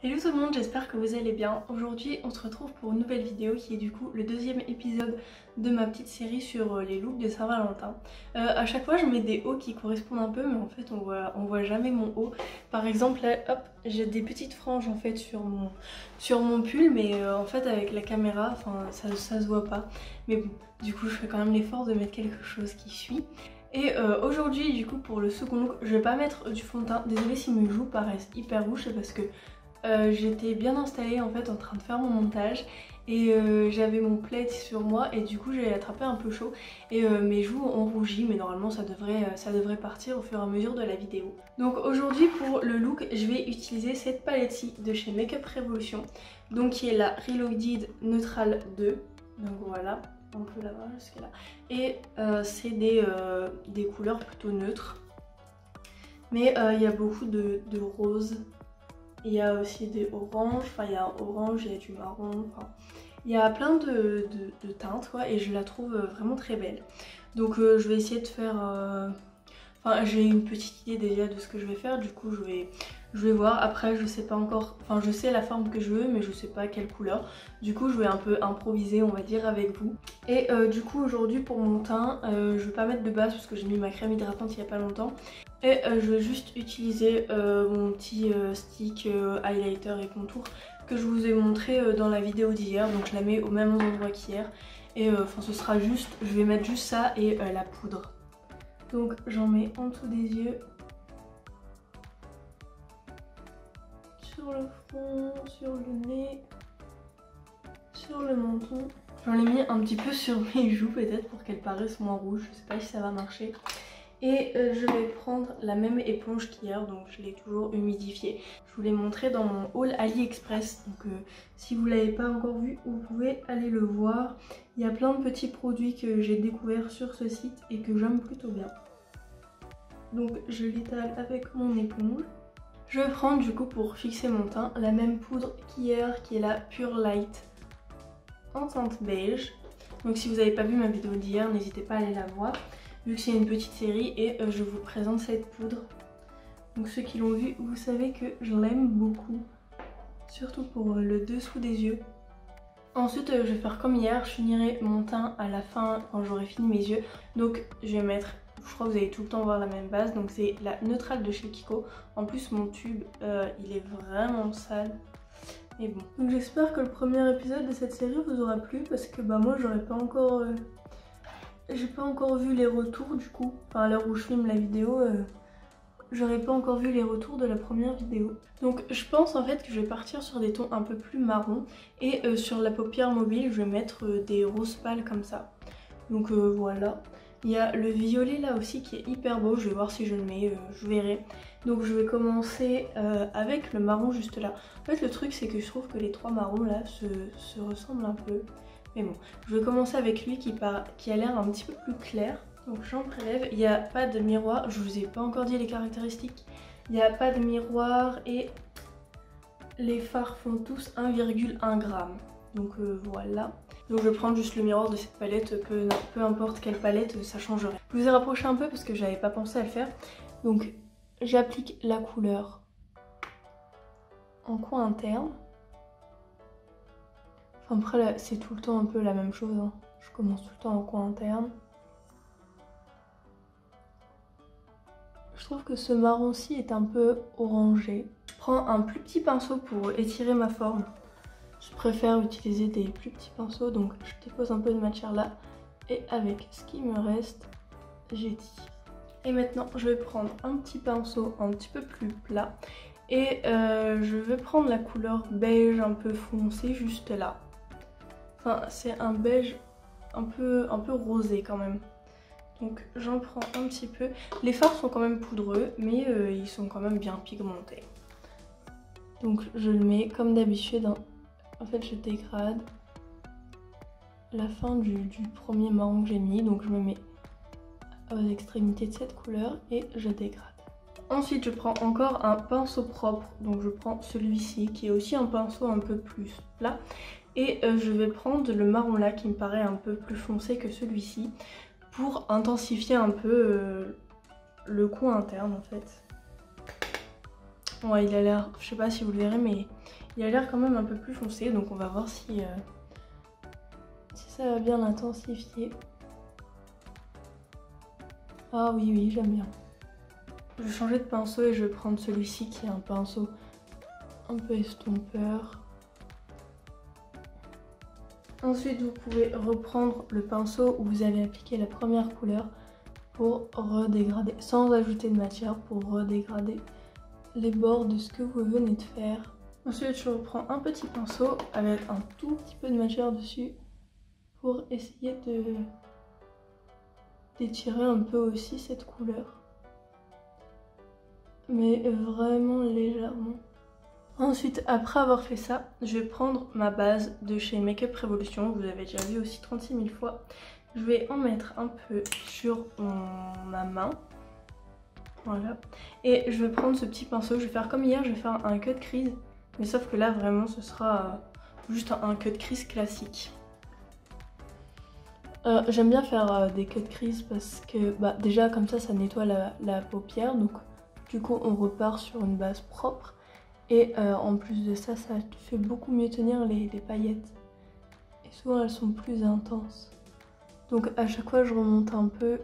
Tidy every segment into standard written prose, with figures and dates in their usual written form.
Hello tout le monde, j'espère que vous allez bien. Aujourd'hui on se retrouve pour une nouvelle vidéo qui est du coup le deuxième épisode de ma petite série sur les looks de Saint-Valentin. À chaque fois je mets des hauts qui correspondent un peu mais en fait on voit jamais mon haut. Par exemple là hop j'ai des petites franges en fait sur mon pull mais en fait avec la caméra ça se voit pas. Mais bon du coup je fais quand même l'effort de mettre quelque chose qui suit. Et aujourd'hui du coup pour le second look je vais pas mettre du fond de teint. Désolée si mes joues paraissent hyper rouges, c'est parce que j'étais bien installée en fait en train de faire mon montage et j'avais mon plaid sur moi et du coup j'ai attrapé un peu chaud et mes joues ont rougi, mais normalement ça devrait partir au fur et à mesure de la vidéo. Donc aujourd'hui pour le look je vais utiliser cette palette-ci de chez Makeup Revolution, donc qui est la Reloaded Neutral 2, donc voilà, on peut la voir jusqu'à là, et c'est des couleurs plutôt neutres, mais il y a beaucoup de rose. Il y a aussi des oranges, enfin il y a un orange, il y a du marron, enfin il y a plein de teintes quoi, et je la trouve vraiment très belle. Donc je vais essayer de faire, enfin j'ai une petite idée déjà de ce que je vais faire, du coup je vais voir. Après je sais pas encore, enfin je sais la forme que je veux mais je sais pas quelle couleur, du coup je vais un peu improviser on va dire avec vous. Et du coup aujourd'hui pour mon teint je vais pas mettre de base parce que j'ai mis ma crème hydratante il y a pas longtemps. Et je vais juste utiliser mon petit stick highlighter et contour que je vous ai montré dans la vidéo d'hier. Donc je la mets au même endroit qu'hier. Et enfin ce sera juste, je vais mettre juste ça et la poudre. Donc j'en mets en dessous des yeux, sur le front, sur le nez, sur le menton. J'en ai mis un petit peu sur mes joues peut-être pour qu'elles paraissent moins rouges. Je sais pas si ça va marcher. Et je vais prendre la même éponge qu'hier, donc je l'ai toujours humidifiée. Je vous l'ai montré dans mon haul AliExpress, donc si vous ne l'avez pas encore vu, vous pouvez aller le voir. Il y a plein de petits produits que j'ai découverts sur ce site et que j'aime plutôt bien. Donc je l'étale avec mon éponge. Je vais prendre du coup pour fixer mon teint la même poudre qu'hier, qui est la Pure Light en teinte beige. Donc si vous n'avez pas vu ma vidéo d'hier, n'hésitez pas à aller la voir, vu que c'est une petite série, et je vous présente cette poudre. Donc ceux qui l'ont vu, vous savez que je l'aime beaucoup, surtout pour le dessous des yeux. Ensuite je vais faire comme hier, je finirai mon teint à la fin quand j'aurai fini mes yeux. Donc je vais mettre, je crois que vous allez tout le temps voir la même base, donc c'est la neutrale de chez Kiko. En plus mon tube il est vraiment sale. Mais bon. Donc j'espère que le premier épisode de cette série vous aura plu, parce que bah moi j'aurais pas encore... j'ai pas encore vu les retours du coup. Enfin à l'heure où je filme la vidéo, j'aurais pas encore vu les retours de la première vidéo. Donc je pense en fait que je vais partir sur des tons un peu plus marron. Et sur la paupière mobile je vais mettre des roses pâles comme ça. Donc voilà. Il y a le violet là aussi qui est hyper beau, je vais voir si je le mets, je verrai. Donc je vais commencer avec le marron juste là. En fait le truc c'est que je trouve que les trois marrons là se ressemblent un peu. Mais bon, je vais commencer avec lui qui a l'air un petit peu plus clair. Donc j'en prélève, il n'y a pas de miroir, je vous ai pas encore dit les caractéristiques. Il n'y a pas de miroir et les fards font tous 1,1 g. Donc voilà. Donc je vais prendre juste le miroir de cette palette, peu importe quelle palette, ça changerait. Je vous ai rapproché un peu parce que j'avais pas pensé à le faire. Donc j'applique la couleur en coin interne. Enfin après c'est tout le temps un peu la même chose, hein. Je commence tout le temps en coin interne. Je trouve que ce marron-ci est un peu orangé. Je prends un plus petit pinceau pour étirer ma forme. Je préfère utiliser des plus petits pinceaux, donc je dépose un peu de matière là. Et avec ce qui me reste, j'étire. Et maintenant, je vais prendre un petit pinceau un petit peu plus plat. Et je vais prendre la couleur beige un peu foncé juste là. Enfin, c'est un beige un peu rosé quand même. Donc j'en prends un petit peu. Les fards sont quand même poudreux, mais ils sont quand même bien pigmentés. Donc je le mets comme d'habitude, hein. En fait je dégrade la fin du premier marron que j'ai mis. Donc je me mets aux extrémités de cette couleur et je dégrade. Ensuite je prends encore un pinceau propre. Donc je prends celui-ci qui est aussi un pinceau un peu plus plat. Et je vais prendre le marron là qui me paraît un peu plus foncé que celui-ci, pour intensifier un peu le coin interne en fait. Ouais, il a l'air, je sais pas si vous le verrez, mais il a l'air quand même un peu plus foncé. Donc on va voir si ça va bien l'intensifier. Ah oui, oui, j'aime bien. Je vais changer de pinceau et je vais prendre celui-ci qui est un pinceau un peu estompeur. Ensuite, vous pouvez reprendre le pinceau où vous avez appliqué la première couleur pour redégrader, sans ajouter de matière, pour redégrader les bords de ce que vous venez de faire. Ensuite, je reprends un petit pinceau avec un tout petit peu de matière dessus pour essayer d'étirer un peu aussi cette couleur. Mais vraiment légèrement. Ensuite, après avoir fait ça, je vais prendre ma base de chez Makeup Revolution. Vous avez déjà vu aussi 36 000 fois. Je vais en mettre un peu sur ma main. Voilà. Et je vais prendre ce petit pinceau. Je vais faire comme hier, je vais faire un cut crease. Mais sauf que là, vraiment, ce sera juste un cut crease classique. J'aime bien faire des cut crease parce que déjà comme ça nettoie la paupière. Donc du coup, on repart sur une base propre. Et en plus de ça, ça fait beaucoup mieux tenir les paillettes. Et souvent, elles sont plus intenses. Donc à chaque fois, je remonte un peu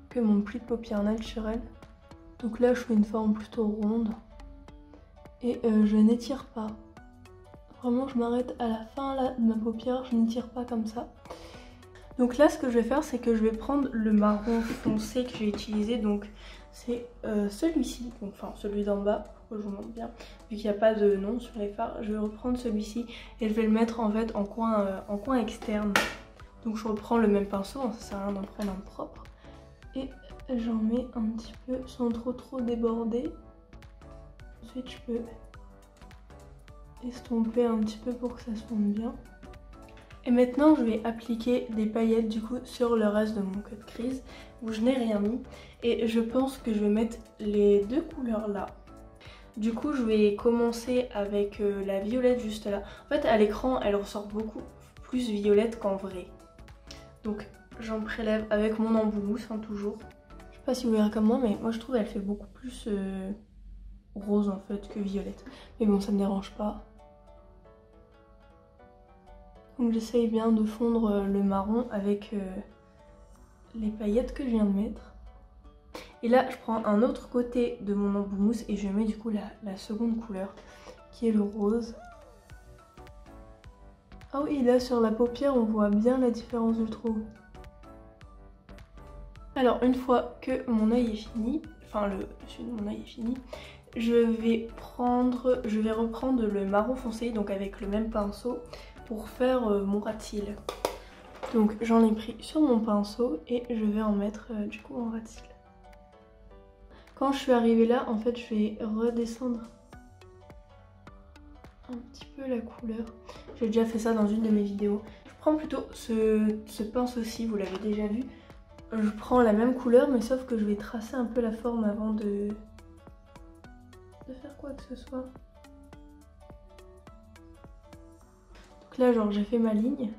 que mon pli de paupière naturel. Donc là, je fais une forme plutôt ronde. Et je n'étire pas. Vraiment, je m'arrête à la fin là, de ma paupière, je n'étire pas comme ça. Donc là, ce que je vais faire, c'est que je vais prendre le marron foncé que j'ai utilisé. Donc c'est celui-ci, enfin celui d'en bas, pour que je vous montre bien. Vu qu'il n'y a pas de nom sur les fards, je vais reprendre celui-ci et je vais le mettre en fait en coin externe. Donc je reprends le même pinceau, hein, ça sert à rien d'en prendre un propre. Et j'en mets un petit peu sans trop déborder. Ensuite, je peux estomper un petit peu pour que ça se fonde bien. Et maintenant, je vais appliquer des paillettes du coup sur le reste de mon cut crease où je n'ai rien mis. Et je pense que je vais mettre les deux couleurs là. Du coup, je vais commencer avec la violette juste là. En fait, à l'écran, elle ressort beaucoup plus violette qu'en vrai. Donc, j'en prélève avec mon embout mousse, hein, toujours. Je sais pas si vous verrez comme moi, mais moi je trouve qu'elle fait beaucoup plus rose en fait que violette. Mais bon, ça me dérange pas. Donc j'essaye bien de fondre le marron avec les paillettes que je viens de mettre. Et là, je prends un autre côté de mon embout mousse et je mets du coup la seconde couleur, qui est le rose. Ah oui, là sur la paupière, on voit bien la différence, je trouve. Alors une fois que mon œil est fini, enfin le dessus de mon œil est fini, je vais reprendre le marron foncé, donc avec le même pinceau, pour faire mon ras de cils. Donc j'en ai pris sur mon pinceau et je vais en mettre du coup en ras de cils. Quand je suis arrivée là, en fait, je vais redescendre un petit peu la couleur. J'ai déjà fait ça dans une de mes vidéos. Je prends plutôt ce pinceau-ci, vous l'avez déjà vu. Je prends la même couleur, mais sauf que je vais tracer un peu la forme avant de faire quoi que ce soit. Donc là, genre, j'ai fait ma ligne.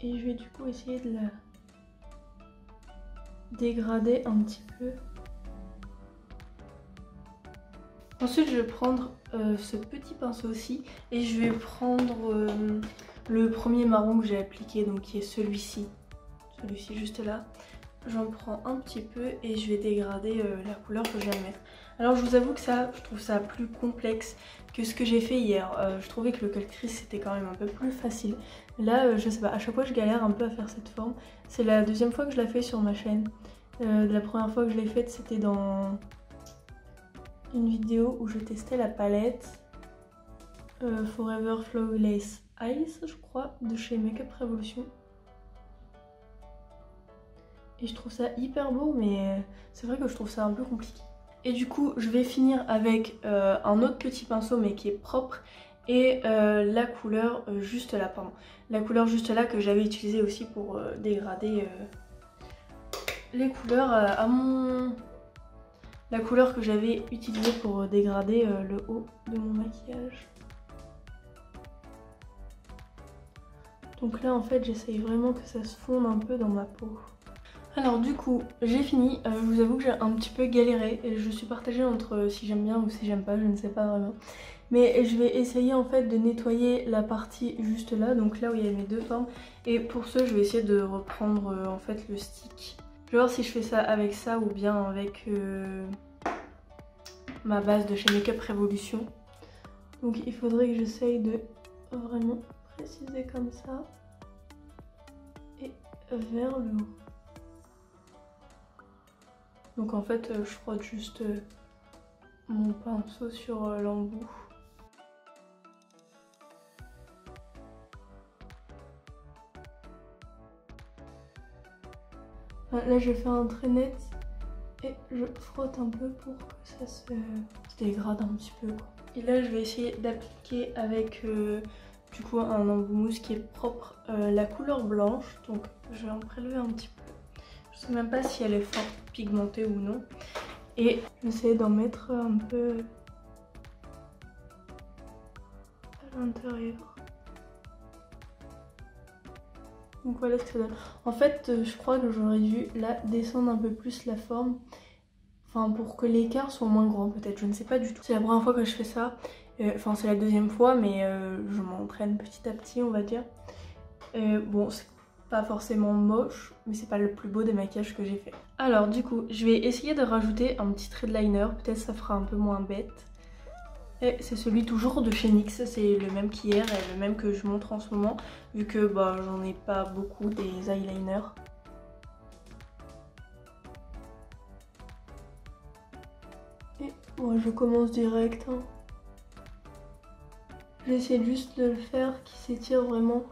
Et je vais du coup essayer de la dégrader un petit peu. Ensuite, je vais prendre ce petit pinceau-ci et je vais prendre le premier marron que j'ai appliqué, donc qui est celui-ci. Celui-ci juste là. J'en prends un petit peu et je vais dégrader la couleur que je viens de mettre. Alors je vous avoue que ça, je trouve ça plus complexe que ce que j'ai fait hier. Je trouvais que le cut crease c'était quand même un peu plus facile. Là, je sais pas, à chaque fois je galère un peu à faire cette forme. C'est la deuxième fois que je la fais sur ma chaîne. La première fois que je l'ai faite, c'était dans une vidéo où je testais la palette Forever Flawless Eyes, je crois, de chez Makeup Revolution. Et je trouve ça hyper beau, mais c'est vrai que je trouve ça un peu compliqué. Et du coup, je vais finir avec un autre petit pinceau, mais qui est propre. Et la couleur juste là, pardon. La couleur juste là que j'avais utilisée aussi pour dégrader les couleurs la couleur que j'avais utilisée pour dégrader le haut de mon maquillage. Donc là, en fait, j'essaye vraiment que ça se fonde un peu dans ma peau. Alors du coup j'ai fini, je vous avoue que j'ai un petit peu galéré et je suis partagée entre si j'aime bien ou si j'aime pas, je ne sais pas vraiment. Mais je vais essayer en fait de nettoyer la partie juste là, donc là où il y a mes deux formes. Et pour ce je vais essayer de reprendre en fait le stick. Je vais voir si je fais ça avec ça ou bien avec ma base de chez Makeup Revolution. Donc il faudrait que j'essaye de vraiment préciser comme ça et vers le haut. Donc en fait je frotte juste mon pinceau sur l'embout. Là je fais un trait net et je frotte un peu pour que ça se dégrade un petit peu quoi. Et là je vais essayer d'appliquer avec du coup un embout mousse qui est propre la couleur blanche. Donc je vais en prélever un petit peu. Je sais même pas si elle est fort pigmentée ou non. Et j'essaie d'en mettre un peu à l'intérieur. Donc voilà ce que ça donne. En fait je crois que j'aurais dû là descendre un peu plus la forme. Enfin pour que l'écart soit moins grand peut-être, je ne sais pas du tout. C'est la première fois que je fais ça. Enfin c'est la deuxième fois mais je m'entraîne petit à petit on va dire. Bon c'est pas forcément moche mais c'est pas le plus beau des maquillages que j'ai fait. Alors du coup je vais essayer de rajouter un petit trait de liner, peut-être ça fera un peu moins bête. Et c'est celui toujours de chez NYX, c'est le même qu'hier et le même que je montre en ce moment vu que bah, j'en ai pas beaucoup des eyeliners. Et moi je commence direct. Hein. J'essaie juste de le faire qui s'étire vraiment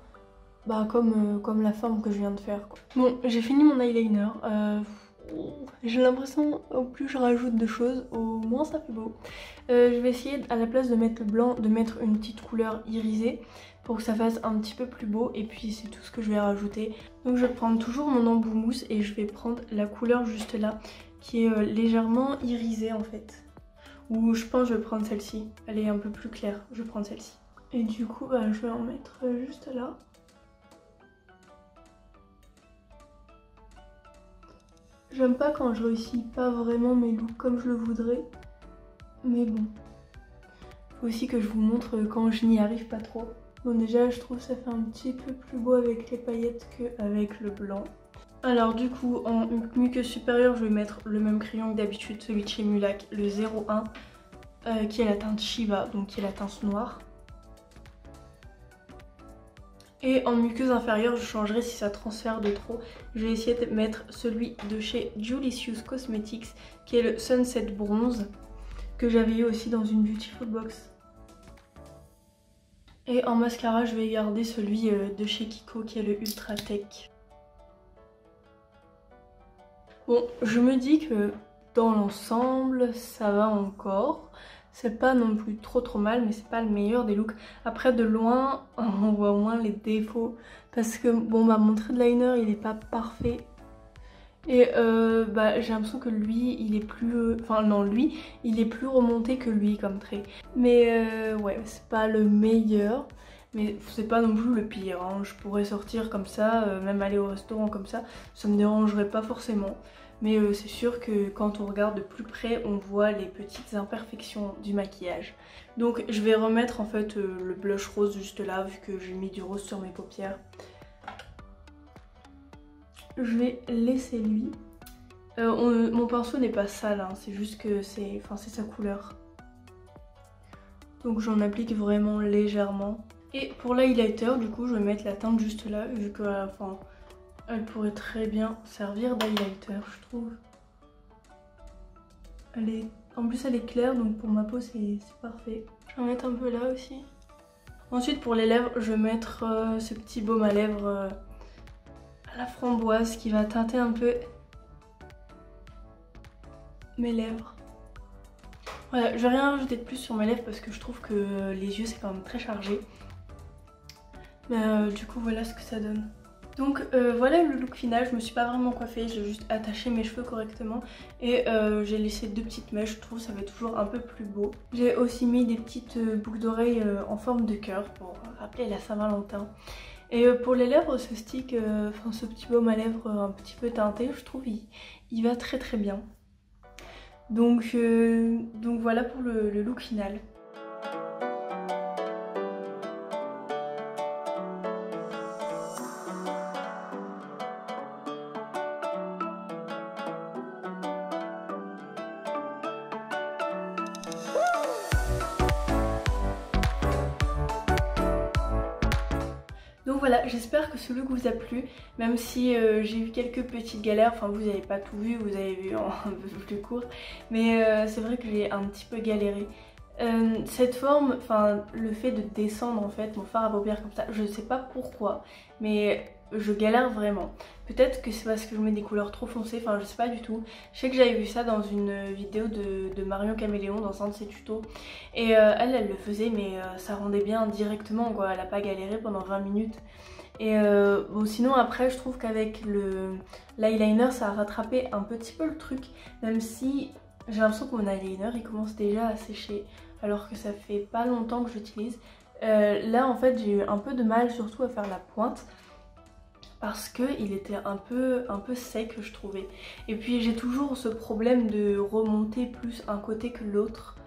bah, comme la forme que je viens de faire. Quoi. Bon j'ai fini mon eyeliner. J'ai l'impression au plus je rajoute de choses, au moins ça fait beau. Je vais essayer à la place de mettre le blanc, de mettre une petite couleur irisée pour que ça fasse un petit peu plus beau et puis c'est tout ce que je vais rajouter. Donc je vais prendre toujours mon embout mousse et je vais prendre la couleur juste là qui est légèrement irisée en fait. Ou je pense que je vais prendre celle-ci, elle est un peu plus claire, je vais prendre celle-ci. Et du coup bah, je vais en mettre juste là. J'aime pas quand je réussis pas vraiment mes looks comme je le voudrais, mais bon. Faut aussi que je vous montre quand je n'y arrive pas trop. Bon déjà je trouve que ça fait un petit peu plus beau avec les paillettes qu'avec le blanc. Alors du coup en muqueuse supérieure je vais mettre le même crayon que d'habitude, celui de chez Mulac, le 01 qui est la teinte Shiva, donc qui est la teinte noire. Et en muqueuse inférieure, je changerai si ça transfère de trop. Je vais essayer de mettre celui de chez Julicious Cosmetics, qui est le Sunset Bronze, que j'avais eu aussi dans une Beautiful Box. Et en mascara, je vais garder celui de chez Kiko, qui est le Ultra Tech. Bon, je me dis que dans l'ensemble, ça va encore. C'est pas non plus trop mal mais c'est pas le meilleur des looks. Après de loin on voit moins les défauts parce que bon bah mon trait de liner il est pas parfait. Et bah j'ai l'impression que lui il est plus... Enfin non lui il est plus remonté que lui comme trait. Mais ouais c'est pas le meilleur. Mais c'est pas non plus le pire, hein. Je pourrais sortir comme ça, même aller au restaurant comme ça me dérangerait pas forcément. Mais c'est sûr que quand on regarde de plus près, on voit les petites imperfections du maquillage. Donc je vais remettre en fait le blush rose juste là, vu que j'ai mis du rose sur mes paupières. Je vais laisser lui. Mon pinceau n'est pas sale, hein, c'est juste que c'est sa couleur. Donc j'en applique vraiment légèrement. Et pour l'highlighter, du coup, je vais mettre la teinte juste là, vu que elle pourrait très bien servir d'highlighter, je trouve. En plus, elle est claire, donc pour ma peau, c'est parfait. Je vais en mettre un peu là aussi. Ensuite, pour les lèvres, je vais mettre ce petit baume à lèvres à la framboise qui va teinter un peu mes lèvres. Voilà, je vais rien rajouter de plus sur mes lèvres parce que je trouve que les yeux, c'est quand même très chargé. Mais du coup, voilà ce que ça donne. Donc voilà le look final, je me suis pas vraiment coiffée, j'ai juste attaché mes cheveux correctement et j'ai laissé deux petites mèches, je trouve ça fait toujours un peu plus beau. J'ai aussi mis des petites boucles d'oreilles en forme de cœur pour rappeler la Saint-Valentin. Et pour les lèvres, ce stick, enfin ce petit baume à lèvres un petit peu teinté, je trouve il va très très bien. Donc voilà pour le look final. Donc voilà, j'espère que ce look vous a plu, même si j'ai eu quelques petites galères, enfin vous n'avez pas tout vu, vous avez vu en un peu plus court, mais c'est vrai que j'ai un petit peu galéré. Cette forme, enfin le fait de descendre en fait mon fard à paupières comme ça, je ne sais pas pourquoi, mais je galère vraiment. Peut-être que c'est parce que je mets des couleurs trop foncées, enfin je sais pas du tout. Je sais que j'avais vu ça dans une vidéo de Marion Caméléon dans un de ses tutos. Et elle le faisait mais ça rendait bien directement quoi, elle a pas galéré pendant 20 minutes. Et bon sinon après je trouve qu'avec l'eyeliner ça a rattrapé un petit peu le truc. Même si j'ai l'impression que mon eyeliner il commence déjà à sécher alors que ça fait pas longtemps que j'utilise. Là en fait j'ai eu un peu de mal surtout à faire la pointe. Parce qu'il était un peu sec je trouvais. Et puis j'ai toujours ce problème de remonter plus un côté que l'autre.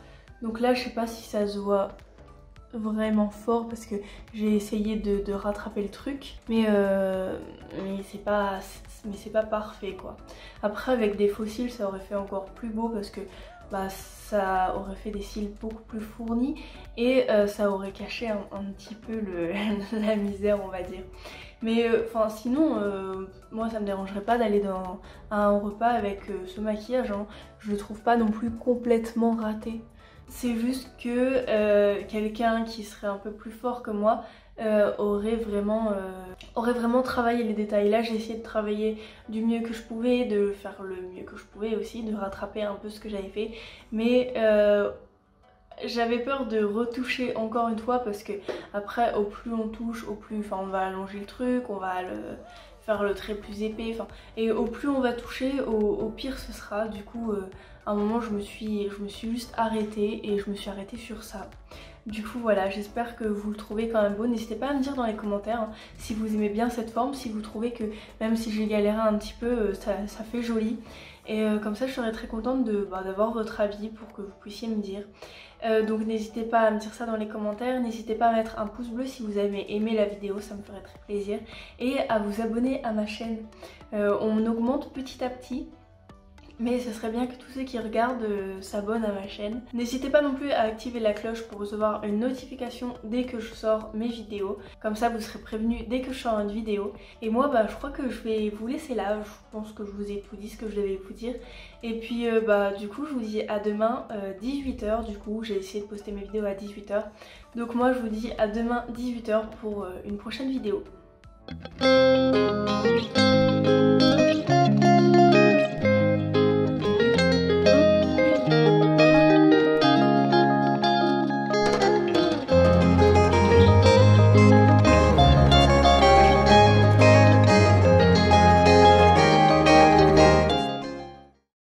Donc là je sais pas si ça se voit vraiment fort parce que j'ai essayé de rattraper le truc. Mais c'est pas parfait quoi. Après avec des faux cils ça aurait fait encore plus beau parce que bah, ça aurait fait des cils beaucoup plus fournis. Et ça aurait caché un petit peu la misère on va dire. Mais enfin sinon moi ça me dérangerait pas d'aller à un repas avec ce maquillage hein. Je le trouve pas non plus complètement raté. C'est juste que quelqu'un qui serait un peu plus fort que moi aurait vraiment travaillé les détails. Là j'ai essayé de travailler du mieux que je pouvais, de faire le mieux que je pouvais aussi, de rattraper un peu ce que j'avais fait. Mais j'avais peur de retoucher encore une fois parce que après au plus on touche, au plus on va allonger le truc, on va faire le trait plus épais, et au plus on va toucher, au pire ce sera. Du coup à un moment je me suis juste arrêtée et je me suis arrêtée sur ça. Du coup voilà, j'espère que vous le trouvez quand même beau. N'hésitez pas à me dire dans les commentaires hein, si vous aimez bien cette forme, si vous trouvez que même si j'ai galéré un petit peu, ça fait joli. Et comme ça je serais très contente d'avoir votre avis pour que vous puissiez me dire. Donc n'hésitez pas à me dire ça dans les commentaires, n'hésitez pas à mettre un pouce bleu si vous avez aimé la vidéo, ça me ferait très plaisir. Et à vous abonner à ma chaîne, on augmente petit à petit. Mais ce serait bien que tous ceux qui regardent s'abonnent à ma chaîne. N'hésitez pas non plus à activer la cloche pour recevoir une notification dès que je sors mes vidéos. Comme ça vous serez prévenus dès que je sors une vidéo. Et moi je crois que je vais vous laisser là. Je pense que je vous ai tout dit ce que je devais vous dire. Et puis du coup je vous dis à demain 18 h. Du coup j'ai essayé de poster mes vidéos à 18 h. Donc moi je vous dis à demain 18 h pour une prochaine vidéo.